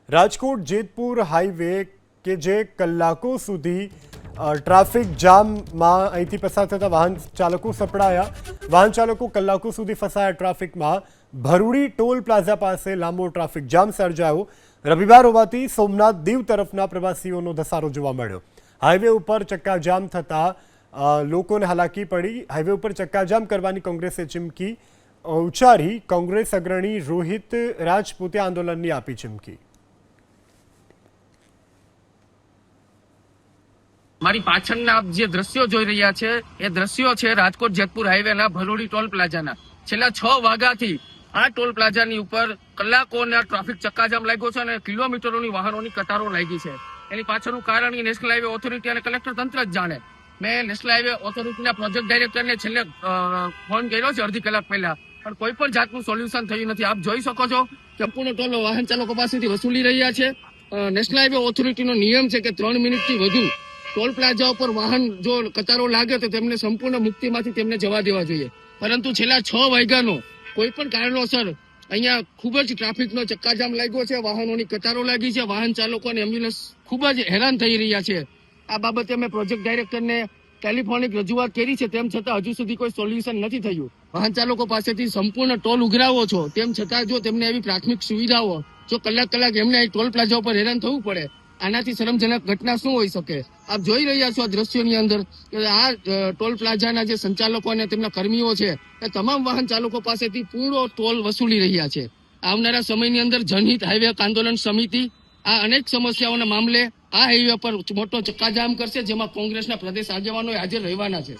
Rajkot Jetpur highway કે જે કલાકો સુધી ટ્રાફિક જામમાં અહીંથી પસાર થતા વાહન ચાલકો સપડાયા। વાહન ચાલકો કલાકો સુધી ફસાયા ટ્રાફિકમાં। ભરૂડી ટોલ પ્લાઝા પાસે લાંબો ટ્રાફિક જામ સર્જાયો। રવિવાર હોવાથી સોમનાથ દીવ તરફના પ્રવાસીઓનો ધસારો જોવા મળ્યો। હાઈવે ઉપર ચક્કાજામ થતા લોકોને હાલાકી પડી। હાઈવે ઉપર ચક્કાજામ કરવાની કોંગ્રેસે ચીમકી ઉચ્ચારી। કોંગ્રેસ અગ્રણી રોહિત રાજપૂતે આંદોલનની આપી ચીમકી। મારી પાછળના આપ જે દ્રશ્યો જોઈ રહ્યા છે એ દ્રશ્યો છે રાજકોટ જેતપુર હાઈવેના ભરૂડી ટોલ પ્લાઝાના। છેલ્લા 6 વાગ્યાથી આ ટોલ પ્લાઝાની ઉપર કલાકોના ટ્રાફિક ચક્કાજામ લાગ્યો છે અને કિલોમીટરોની વાહનોની કતારો લાગી છે। એની પાછળનું કારણ નેશનલ હાઈવે ઓથોરિટી અને કલેક્ટર તંત્ર જ જાણે। મેં નેશનલ હાઈવે ઓથોરિટીના પ્રોજેક્ટ ડાયરેક્ટરને છેલ્લે ફોન કર્યો છે અડધી કલાક પહેલા, પણ કોઈ પણ જાતનું સોલ્યુશન થયું નથી। આપ જોઈ શકો છો કે સંપૂર્ણ ટોલ વાહન ચાલકો પાસેથી વસૂલી રહ્યા છે। નેશનલ હાઈવે ઓથોરિટીનો નિયમ છે કે 3 મિનિટથી વધુ ટોલ પ્લાઝા ઉપર વાહન જો કતારો લાગે તો તેમને સંપૂર્ણ મુક્તિમાંથી તેમને જવા દેવા જોઈએ, પરંતુ છેલ્લા 6 વાગ્યાનો કોઈ પણ કારણોસર અહીંયા ખૂબ જ ટ્રાફિકનો ચક્કાજામ લાગ્યો છે, વાહનોની કતારો લાગી છે, વાહન ચાલકો અને એમ્બ્યુલન્સ ખૂબ જ હેરાન થઈ રહ્યા છે। આ બાબતે અમે પ્રોજેક્ટ ડાયરેક્ટરને ટેલિફોનિક રજૂઆત કરી છે, તેમ છતાં હજુ સુધી કોઈ સોલ્યુશન નથી થયું। વાહન ચાલકો પાસેથી સંપૂર્ણ ટોલ ઉઘરાવો છો, તેમ છતાં જો તેમને એવી પ્રાથમિક સુવિધાઓ જો કલાક એમને અહીં ટોલ પ્લાઝા ઉપર હેરાન થવું પડે, આનાથી શરમજનક ઘટના શું હોઈ શકે? આપ જોઈ રહ્યા છો આ દ્રશ્યોની અંદર કે આ ટોલ પ્લાઝાના જે સંચાલકો અને તેમના કર્મીઓ છે એ તમામ વાહન ચાલકો પાસેથી પૂરો ટોલ વસૂલી રહ્યા છે। આવનારા સમયની અંદર જનહિત હાઈવે આંદોલન સમિતિ આ અનેક સમસ્યાઓના મામલે આ હાઈવે પર મોટો ચક્કાજામ કરશે, જેમાં કોંગ્રેસના પ્રદેશ આગેવાનો હાજર રહેવાના છે।